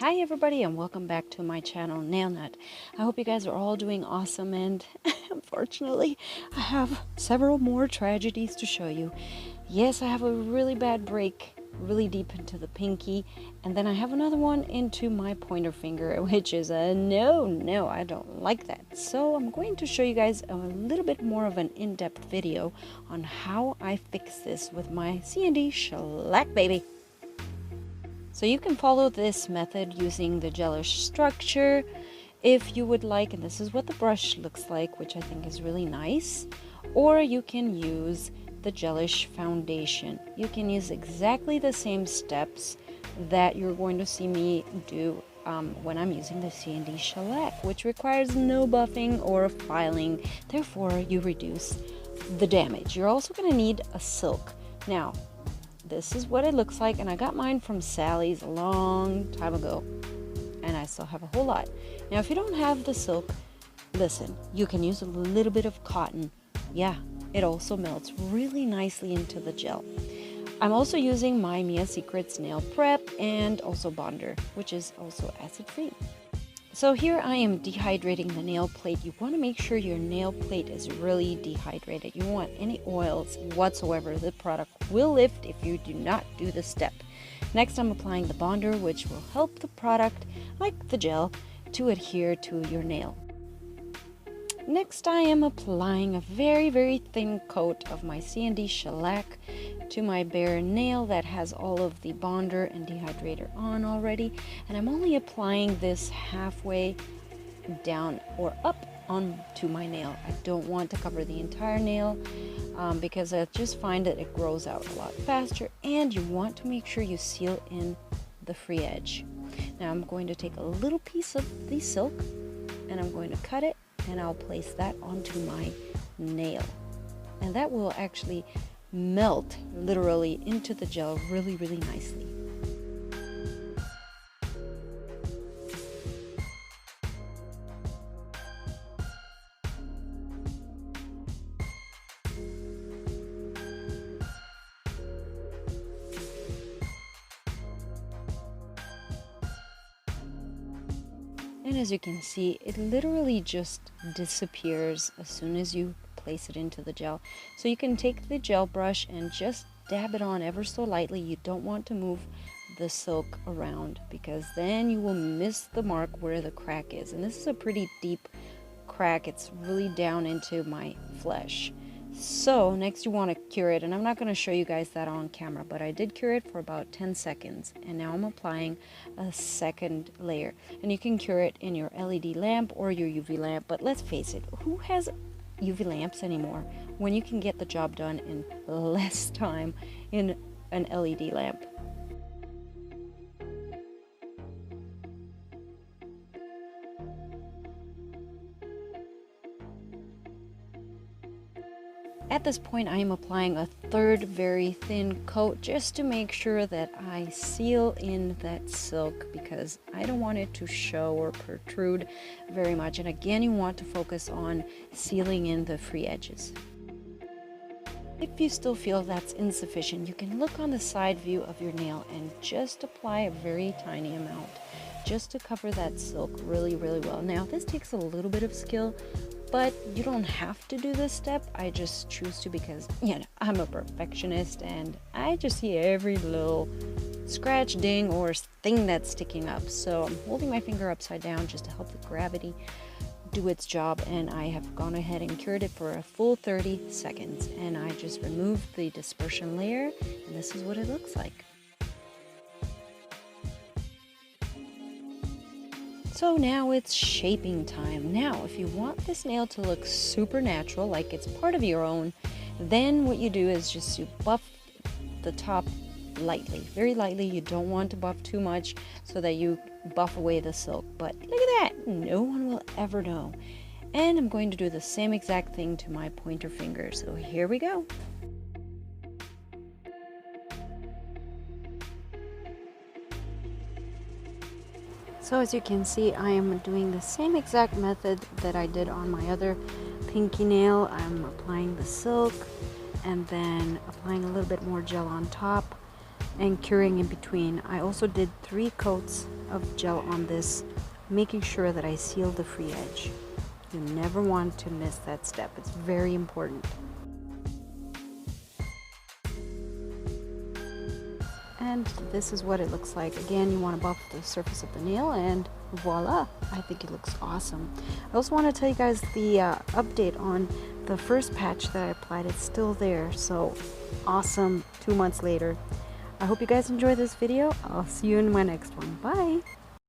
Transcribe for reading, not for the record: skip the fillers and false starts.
Hi everybody and welcome back to my channel Nail Nut. I hope you guys are all doing awesome, and unfortunately I have several more tragedies to show you. Yes, I have a really bad break really deep into the pinky, and then I have another one into my pointer finger, which is a no, I don't like that. So I'm going to show you guys a little bit more of an in-depth video on how I fix this with my Cnd Shellac baby. So you can follow this method using the gelish structure if you would like, and this is what the brush looks like, which I think is really nice. Or you can use the gelish foundation. You can use exactly the same steps that you're going to see me do when I'm using the Cnd Shellac, which requires no buffing or filing. Therefore, you reduce the damage. You're also going to need a silk. Now, this is what it looks like, and I got mine from Sally's a long time ago, and I still have a whole lot. Now, if you don't have the silk, listen, you can use a little bit of cotton. Yeah, it also melts really nicely into the gel. I'm also using my Mia Secrets nail prep and also bonder, which is also acid free. So here I am dehydrating the nail plate. You want to make sure your nail plate is really dehydrated. You don't want any oils whatsoever. The product will lift if you do not do this step. Next, I'm applying the bonder, which will help the product, like the gel, to adhere to your nail. Next, I am applying a very thin coat of my Cnd Shellac to my bare nail that has all of the bonder and dehydrator on already, and I'm only applying this halfway down or up onto my nail. I don't want to cover the entire nail because I just find that it grows out a lot faster, and you want to make sure you seal in the free edge. Now I'm going to take a little piece of the silk and I'm going to cut it, and I'll place that onto my nail, and that will actually melt literally into the gel really nicely. And as you can see, it literally just disappears as soon as you place it into the gel. So you can take the gel brush and just dab it on ever so lightly. You don't want to move the silk around, because then you will miss the mark where the crack is. And this is a pretty deep crack. It's really down into my flesh. So next you want to cure it, and I'm not going to show you guys that on camera, but I did cure it for about 10 seconds, and now I'm applying a second layer. And you can cure it in your LED lamp or your UV lamp, but let's face it, who has UV lamps anymore when you can get the job done in less time in an LED lamp? At this point, I am applying a third very thin coat just to make sure that I seal in that silk, because I don't want it to show or protrude very much. And again, you want to focus on sealing in the free edges. If you still feel that's insufficient, you can look on the side view of your nail and just apply a very tiny amount just to cover that silk really well. Now, this takes a little bit of skill, but you don't have to do this step. I just choose to because, you know, I'm a perfectionist and I just see every little scratch, ding, or thing that's sticking up. So I'm holding my finger upside down just to help the gravity do its job, and I have gone ahead and cured it for a full 30 seconds. And I just removed the dispersion layer, and this is what it looks like. So now it's shaping time. Now, if you want this nail to look super natural, like it's part of your own, then what you do is just you buff the top lightly, very lightly. You don't want to buff too much so that you buff away the silk. But look at that, no one will ever know. And I'm going to do the same exact thing to my pointer finger. So here we go. So as you can see, I am doing the same exact method that I did on my other pinky nail. I'm applying the silk and then applying a little bit more gel on top, and curing in between. I also did 3 coats of gel on this, making sure that I seal the free edge. You never want to miss that step. It's very important. And this is what it looks like. Again, you want to buff the surface of the nail, and voila, I think it looks awesome. I also want to tell you guys the update on the first patch that I applied. It's still there, so awesome. 2 months later. I hope you guys enjoyed this video. I'll see you in my next one. Bye!